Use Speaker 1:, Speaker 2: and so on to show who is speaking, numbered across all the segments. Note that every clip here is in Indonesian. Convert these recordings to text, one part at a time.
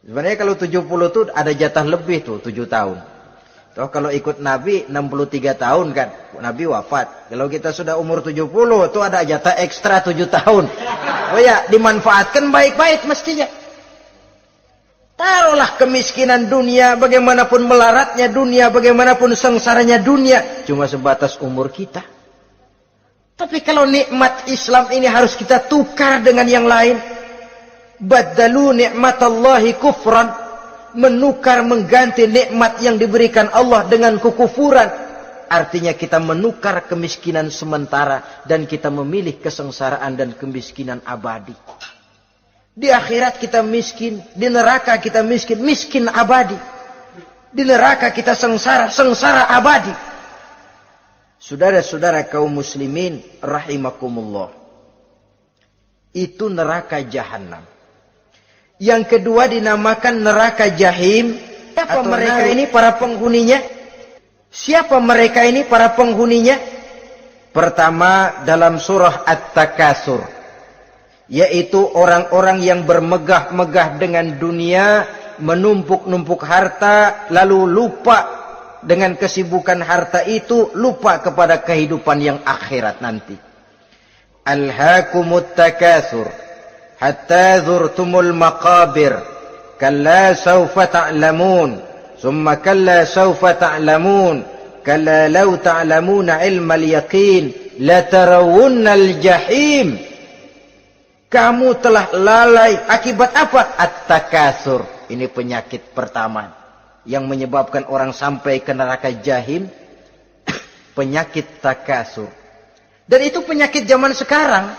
Speaker 1: Sebenarnya kalau 70 tuh ada jatah lebih tuh, 7 tahun. Toh kalau ikut Nabi 63 tahun kan, Nabi wafat. Kalau kita sudah umur 70 tuh ada jatah ekstra 7 tahun. Oh ya, dimanfaatkan baik-baik mestinya. Taruhlah kemiskinan dunia, bagaimanapun melaratnya dunia, bagaimanapun sengsaranya dunia, cuma sebatas umur kita. Tapi kalau nikmat Islam ini harus kita tukar dengan yang lain. Baddalu ni'matallahi kufran. Menukar, mengganti nikmat yang diberikan Allah dengan kekufuran. Artinya kita menukar kemiskinan sementara dan kita memilih kesengsaraan dan kemiskinan abadi. Di akhirat kita miskin, di neraka kita miskin, miskin abadi. Di neraka kita sengsara, sengsara abadi. Saudara-saudara kaum muslimin rahimakumullah. Itu neraka jahanam. Yang kedua dinamakan neraka jahim. Siapa mereka ini para penghuninya? Siapa mereka ini para penghuninya? Pertama dalam surah At-Takatsur, yaitu orang-orang yang bermegah-megah dengan dunia, menumpuk-numpuk harta, lalu lupa dengan kesibukan harta itu, lupa kepada kehidupan yang akhirat nanti. Alhaakumut takatsur hatta zurtumul maqabir kalla sawfa ta'lamun thumma kalla sawfa ta'lamun kalla law ta'lamuna ilmal yaqin la tarawunnal jahim. Kamu telah lalai akibat apa? At-takatsur. Ini penyakit pertama yang menyebabkan orang sampai ke neraka jahim. Penyakit takatsur. Dan itu penyakit zaman sekarang.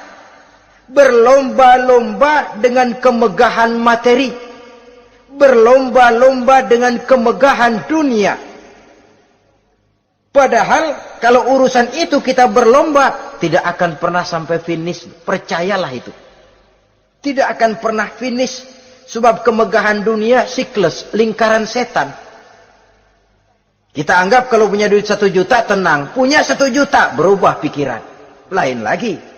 Speaker 1: Berlomba-lomba dengan kemegahan materi. Berlomba-lomba dengan kemegahan dunia. Padahal kalau urusan itu kita berlomba, tidak akan pernah sampai finish. Percayalah itu. Tidak akan pernah finish. Sebab kemegahan dunia siklus, lingkaran setan. Kita anggap kalau punya duit 1 juta tenang. Punya 1 juta berubah pikiran. Lain lagi.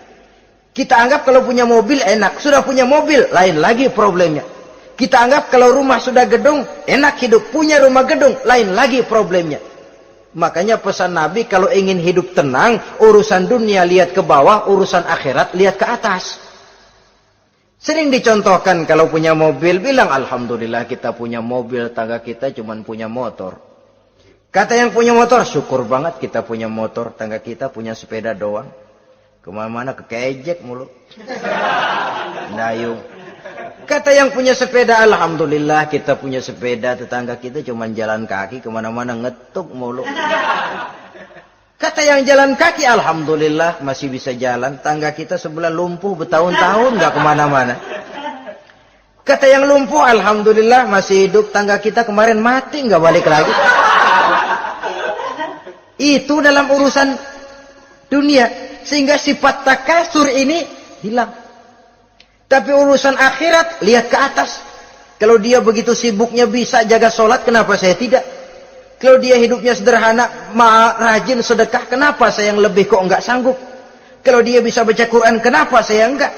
Speaker 1: Kita anggap kalau punya mobil enak. Sudah punya mobil, lain lagi problemnya. Kita anggap kalau rumah sudah gedung, enak hidup. Punya rumah gedung, lain lagi problemnya. Makanya pesan Nabi kalau ingin hidup tenang, urusan dunia lihat ke bawah, urusan akhirat lihat ke atas. Sering dicontohkan kalau punya mobil, bilang alhamdulillah kita punya mobil, tangga kita cuma punya motor. Kata yang punya motor, syukur banget kita punya motor, tangga kita punya sepeda doang. Kemana-mana kekejek mulu. Dayung. Kata yang punya sepeda, alhamdulillah kita punya sepeda, tetangga kita cuma jalan kaki, kemana-mana ngetuk mulu. Kata yang jalan kaki, alhamdulillah masih bisa jalan, tangga kita sebelah lumpuh bertahun-tahun gak kemana-mana. Kata yang lumpuh, alhamdulillah masih hidup, tangga kita kemarin mati gak balik lagi. Itu dalam urusan dunia. Sehingga sifat takatsur ini hilang. Tapi urusan akhirat, lihat ke atas. Kalau dia begitu sibuknya bisa jaga sholat, kenapa saya tidak? Kalau dia hidupnya sederhana, rajin sedekah, kenapa saya yang lebih kok enggak sanggup? Kalau dia bisa baca Quran, kenapa saya enggak?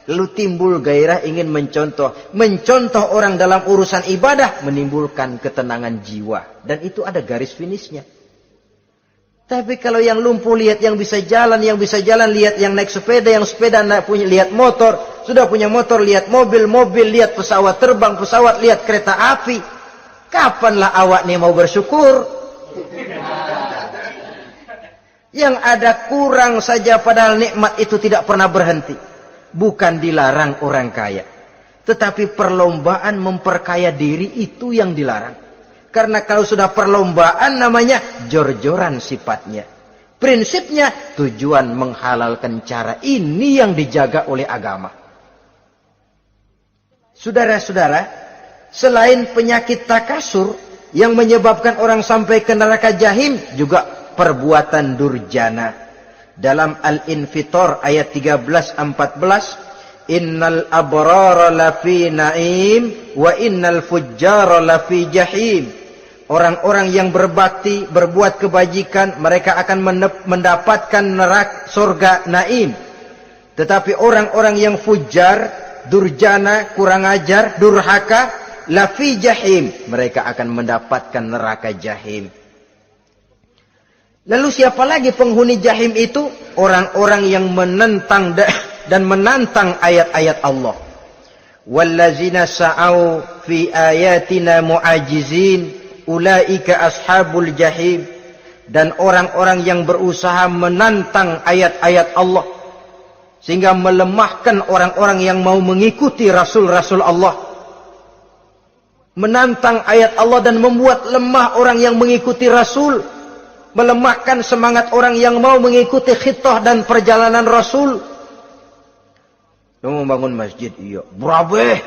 Speaker 1: Lalu timbul gairah ingin mencontoh. Mencontoh orang dalam urusan ibadah, menimbulkan ketenangan jiwa. Dan itu ada garis finishnya. Tapi kalau yang lumpuh lihat yang bisa jalan lihat yang naik sepeda, yang sepeda punya lihat motor, sudah punya motor lihat mobil, lihat pesawat terbang, pesawat lihat kereta api. Kapanlah awak nih mau bersyukur? Yang ada kurang saja padahal nikmat itu tidak pernah berhenti. Bukan dilarang orang kaya, tetapi perlombaan memperkaya diri itu yang dilarang. Karena kalau sudah perlombaan namanya jor-joran sifatnya. Prinsipnya tujuan menghalalkan cara ini yang dijaga oleh agama. Saudara-saudara, selain penyakit takatsur yang menyebabkan orang sampai ke neraka jahim, juga perbuatan durjana. Dalam Al-Infitor ayat 13-14, innal abrara lafi na'im wa innal fujjara lafi jahim. Orang-orang yang berbakti, berbuat kebajikan, mereka akan mendapatkan neraka surga naim. Tetapi orang-orang yang fujar, durjana, kurang ajar, durhaka, lafi jahim, mereka akan mendapatkan neraka jahim. Lalu siapa lagi penghuni jahim itu? Orang-orang yang menentang dan menantang ayat-ayat Allah. Wallazina sa'au fi ayatina mu'ajizin ulaika ashabul jahim. Dan orang-orang yang berusaha menantang ayat-ayat Allah sehingga melemahkan orang-orang yang mau mengikuti rasul-rasul Allah. Menantang ayat Allah dan membuat lemah orang yang mengikuti rasul, melemahkan semangat orang yang mau mengikuti khitah dan perjalanan rasul. Lu mau bangun masjid, iya. Berabe,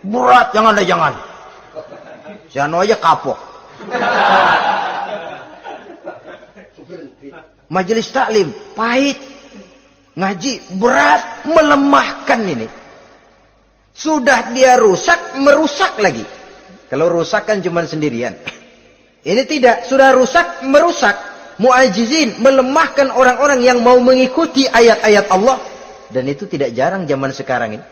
Speaker 1: berat, jangan. Jangan aja kapok. Majelis taklim, pahit. Ngaji, berat, melemahkan ini. Sudah dia rusak, merusak lagi. Kalau rusak kan cuma sendirian. Ini tidak, sudah rusak, merusak. Mu'ajizin, melemahkan orang-orang yang mau mengikuti ayat-ayat Allah. Dan itu tidak jarang zaman sekarang ini.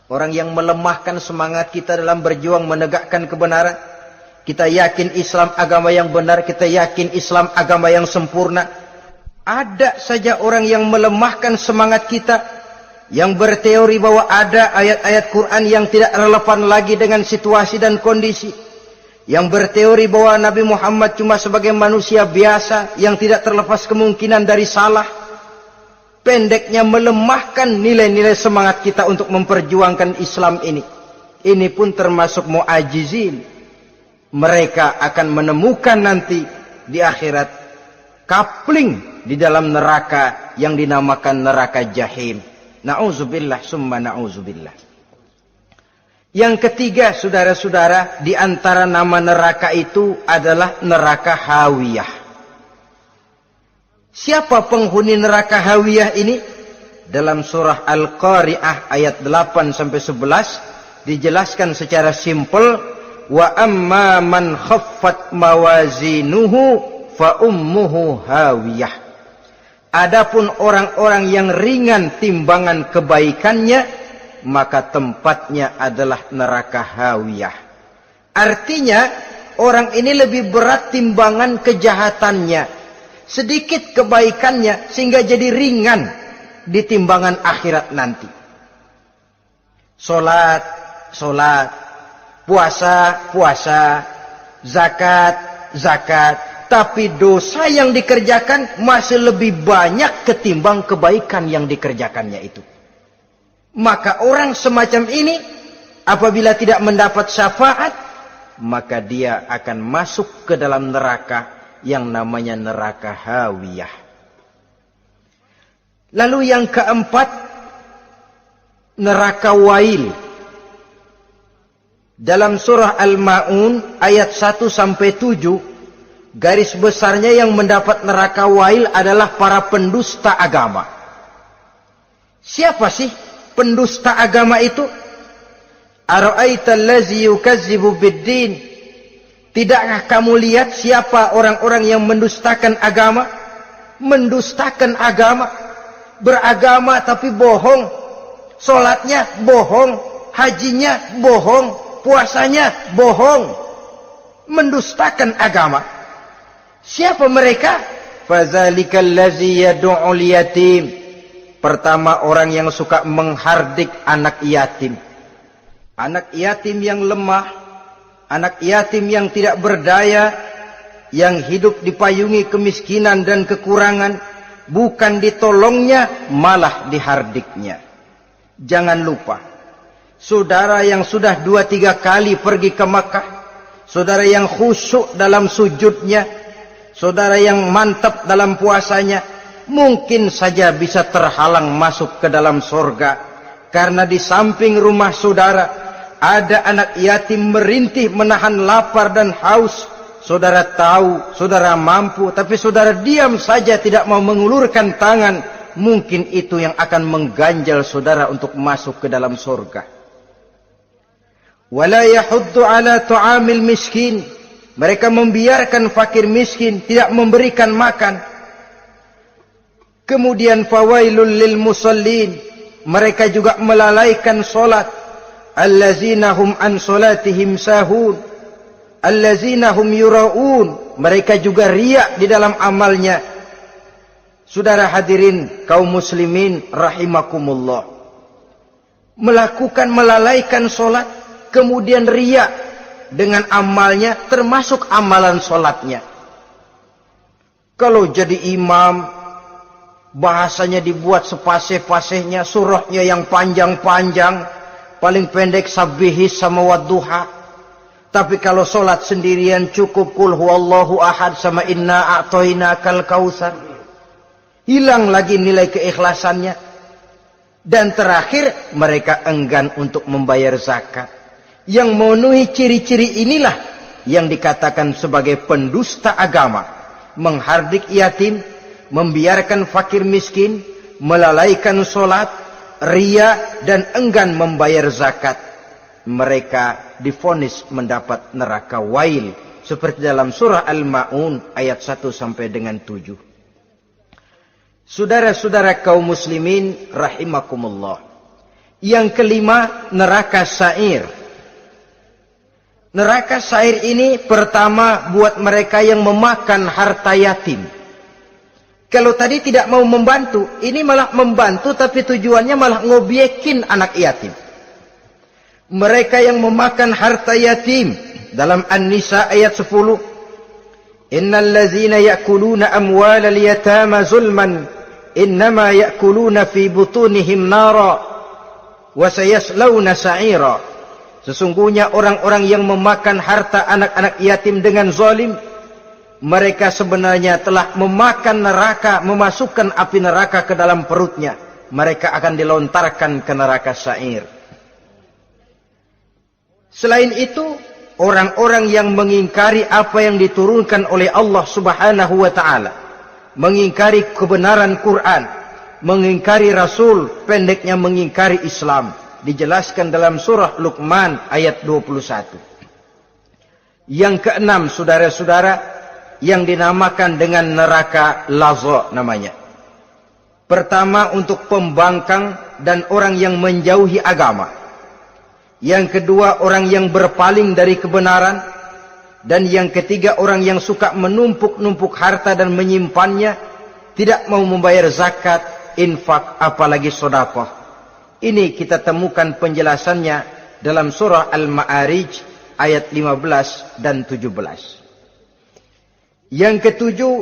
Speaker 1: Orang yang melemahkan semangat kita dalam berjuang menegakkan kebenaran. Kita yakin Islam agama yang benar, kita yakin Islam agama yang sempurna. Ada saja orang yang melemahkan semangat kita, yang berteori bahwa ada ayat-ayat Quran yang tidak relevan lagi dengan situasi dan kondisi, yang berteori bahwa Nabi Muhammad cuma sebagai manusia biasa yang tidak terlepas kemungkinan dari salah. Pendeknya melemahkan nilai-nilai semangat kita untuk memperjuangkan Islam ini. Ini pun termasuk mu'ajizin. Mereka akan menemukan nanti di akhirat kapling di dalam neraka yang dinamakan neraka jahim. Na'udzubillah summa na'udzubillah. Yang ketiga, saudara-saudara, di antara nama neraka itu adalah neraka hawiyah. Siapa penghuni neraka hawiyah ini? Dalam surah Al-Qari'ah ayat 8 sampai 11 dijelaskan secara simpel, wa amma man khaffat mawazinuhu fa ummuhu hawiyah. Adapun orang-orang yang ringan timbangan kebaikannya, maka tempatnya adalah neraka hawiyah. Artinya, orang ini lebih berat timbangan kejahatannya, sedikit kebaikannya, sehingga jadi ringan di timbangan akhirat nanti. Solat, puasa, zakat, tapi dosa yang dikerjakan masih lebih banyak ketimbang kebaikan yang dikerjakannya itu. Maka orang semacam ini apabila tidak mendapat syafaat, maka dia akan masuk ke dalam neraka yang namanya neraka hawiyah. Lalu yang keempat, neraka wail. Dalam surah Al-Ma'un ayat 1 sampai 7, garis besarnya yang mendapat neraka wail adalah para pendusta agama. Siapa sih pendusta agama itu? Ara'aital ladzi yukazzibu biddin. Tidakkah kamu lihat siapa orang-orang yang mendustakan agama? Mendustakan agama. Beragama tapi bohong. Salatnya bohong, hajinya bohong, puasanya bohong. Mendustakan agama. Siapa mereka? Fadzalikal ladzi yad'ul yatim. Pertama, orang yang suka menghardik anak yatim. Anak yatim yang lemah, anak yatim yang tidak berdaya, yang hidup dipayungi kemiskinan dan kekurangan, bukan ditolongnya, malah dihardiknya. Jangan lupa, saudara yang sudah 2-3 kali pergi ke Makkah, saudara yang khusyuk dalam sujudnya, saudara yang mantap dalam puasanya, mungkin saja bisa terhalang masuk ke dalam surga. Karena di samping rumah saudara ada anak yatim merintih menahan lapar dan haus. Saudara tahu, saudara mampu, tapi saudara diam saja tidak mau mengulurkan tangan. Mungkin itu yang akan mengganjal saudara untuk masuk ke dalam surga. Wala yahuddu ala tu'amil miskin. Mereka membiarkan fakir miskin, tidak memberikan makan. Kemudian fawailul lil musallin. Mereka juga melalaikan solat. allazina hum an salatihim sahun, allazina hum yura'un, mereka juga riya di dalam amalnya. Saudara hadirin kaum muslimin rahimakumullah, melakukan melalaikan solat kemudian riya dengan amalnya, termasuk amalan solatnya. Kalau jadi imam, bahasanya dibuat sepasih-pasihnya, surahnya yang panjang-panjang, paling pendek sabbihis sama wadduha. Tapi kalau solat sendirian cukup qul huwallahu ahad sama inna a'tainakal kautsar. Hilang lagi nilai keikhlasannya. Dan terakhir, mereka enggan untuk membayar zakat. Yang memenuhi ciri-ciri inilah yang dikatakan sebagai pendusta agama. Menghardik yatim, membiarkan fakir miskin, melalaikan solat, riya, dan enggan membayar zakat. Mereka divonis mendapat neraka wail, seperti dalam surah Al-Ma'un ayat 1 sampai dengan 7. Saudara-saudara kaum muslimin rahimakumullah. Yang kelima, neraka sa'ir. Neraka sa'ir ini pertama buat mereka yang memakan harta yatim. Kalau tadi tidak mau membantu, ini malah membantu tapi tujuannya malah ngobyekin anak yatim. Mereka yang memakan harta yatim dalam An-Nisa ayat 10. Innal ladzina ya'kuluna amwalal yatama zulman innama ya'kuluna fi butunihim nara wa sayaslawna sa'ira. Sesungguhnya orang-orang yang memakan harta anak-anak yatim dengan zalim, mereka sebenarnya telah memakan neraka, memasukkan api neraka ke dalam perutnya. Mereka akan dilontarkan ke neraka sa'ir. Selain itu, orang-orang yang mengingkari apa yang diturunkan oleh Allah Subhanahu wa ta'ala, mengingkari kebenaran Quran, mengingkari Rasul, pendeknya mengingkari Islam, dijelaskan dalam surah Luqman ayat 21. Yang keenam, saudara-saudara, yang dinamakan dengan neraka laza namanya. Pertama, untuk pembangkang dan orang yang menjauhi agama. Yang kedua, orang yang berpaling dari kebenaran. Dan yang ketiga, orang yang suka menumpuk-numpuk harta dan menyimpannya, tidak mau membayar zakat, infak, apalagi sedekah. Ini kita temukan penjelasannya dalam surah Al-Ma'arij ayat 15 dan 17. Yang ketujuh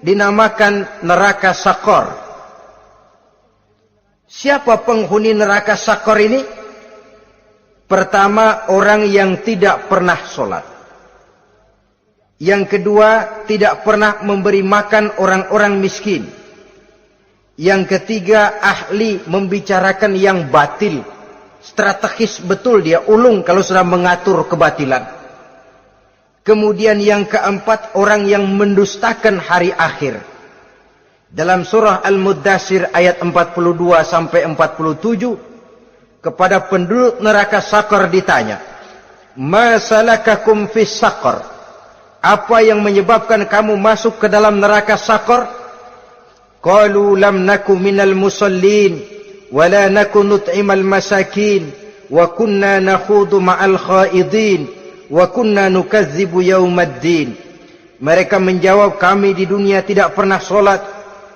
Speaker 1: dinamakan neraka Sakor. Siapa penghuni neraka Sakor ini? Pertama, orang yang tidak pernah sholat. Yang kedua, tidak pernah memberi makan orang-orang miskin. Yang ketiga, ahli membicarakan yang batil. Strategis betul dia, ulung kalau sudah mengatur kebatilan. Kemudian yang keempat, orang yang mendustakan hari akhir. Dalam surah Al-Muddatsir ayat 42 sampai 47, kepada penduduk neraka Sakor ditanya, "Ma salakakum fis Sakor?" Apa yang menyebabkan kamu masuk ke dalam neraka Sakor? Qalu lam naku minal musallin wa la naku nut'imal masakin wa kunna nakhudu ma'al khaidin wa kunna nukazzibu yaumaddin. Mereka menjawab, kami di dunia tidak pernah sholat,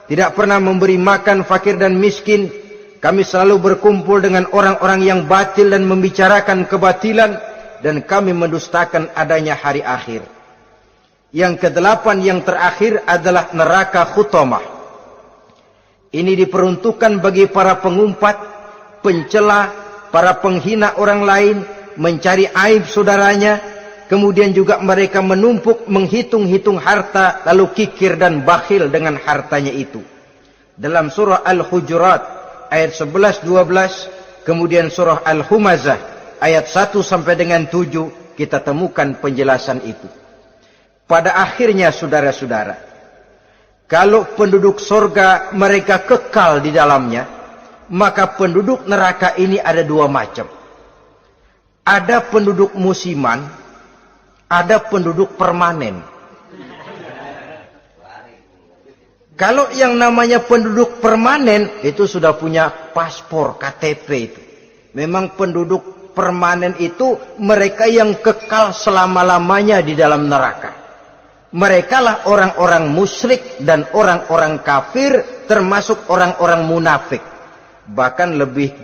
Speaker 1: tidak pernah memberi makan fakir dan miskin. Kami selalu berkumpul dengan orang-orang yang batil dan membicarakan kebatilan, dan kami mendustakan adanya hari akhir. Yang kedelapan, yang terakhir adalah neraka Khutamah. Ini diperuntukkan bagi para pengumpat, pencela, para penghina orang lain, mencari aib saudaranya, kemudian juga mereka menumpuk, menghitung-hitung harta, lalu kikir dan bakhil dengan hartanya itu. Dalam surah Al-Hujurat ayat 11-12, kemudian surah Al-Humazah ayat 1 sampai dengan 7, kita temukan penjelasan itu. Pada akhirnya, saudara-saudara, kalau penduduk surga mereka kekal di dalamnya, maka penduduk neraka ini ada dua macam. Ada penduduk musiman, ada penduduk permanen. Kalau yang namanya penduduk permanen, itu sudah punya paspor, KTP itu. Memang penduduk permanen itu mereka yang kekal selama-lamanya di dalam neraka. Merekalah orang-orang musyrik dan orang-orang kafir, termasuk orang-orang munafik. Bahkan lebih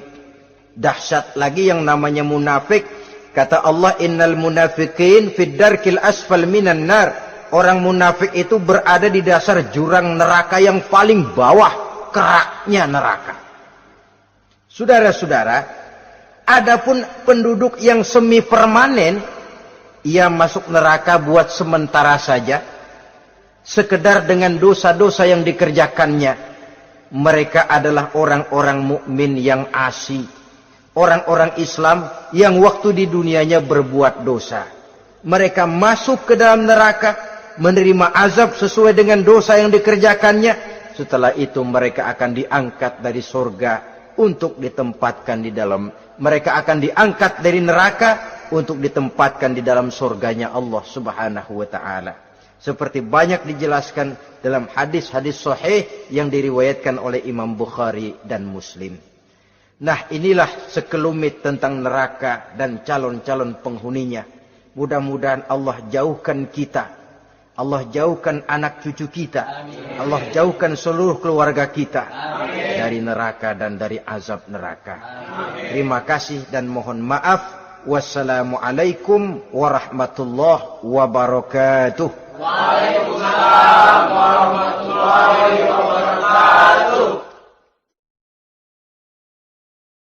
Speaker 1: dahsyat lagi yang namanya munafik. Kata Allah, innal munafiqin fid darkil asfal minan nar. Orang munafik itu berada di dasar jurang neraka yang paling bawah, keraknya neraka. Saudara-saudara, adapun penduduk yang semi permanen, ia masuk neraka buat sementara saja, sekedar dengan dosa-dosa yang dikerjakannya. Mereka adalah orang-orang mukmin yang asli, orang-orang Islam yang waktu di dunianya berbuat dosa. Mereka masuk ke dalam neraka, menerima azab sesuai dengan dosa yang dikerjakannya. Setelah itu mereka akan diangkat dari surga untuk ditempatkan di dalam, mereka akan diangkat dari neraka untuk ditempatkan di dalam surganya Allah Subhanahu wa taala. Seperti banyak dijelaskan dalam hadis-hadis sahih yang diriwayatkan oleh Imam Bukhari dan Muslim. Nah, inilah sekelumit tentang neraka dan calon-calon penghuninya. Mudah-mudahan Allah jauhkan kita, Allah jauhkan anak cucu kita, Allah jauhkan seluruh keluarga kita dari neraka dan dari azab neraka. Terima kasih dan mohon maaf. Wassalamualaikum warahmatullahi wabarakatuh.
Speaker 2: Waalaikumsalam warahmatullahi wabarakatuh.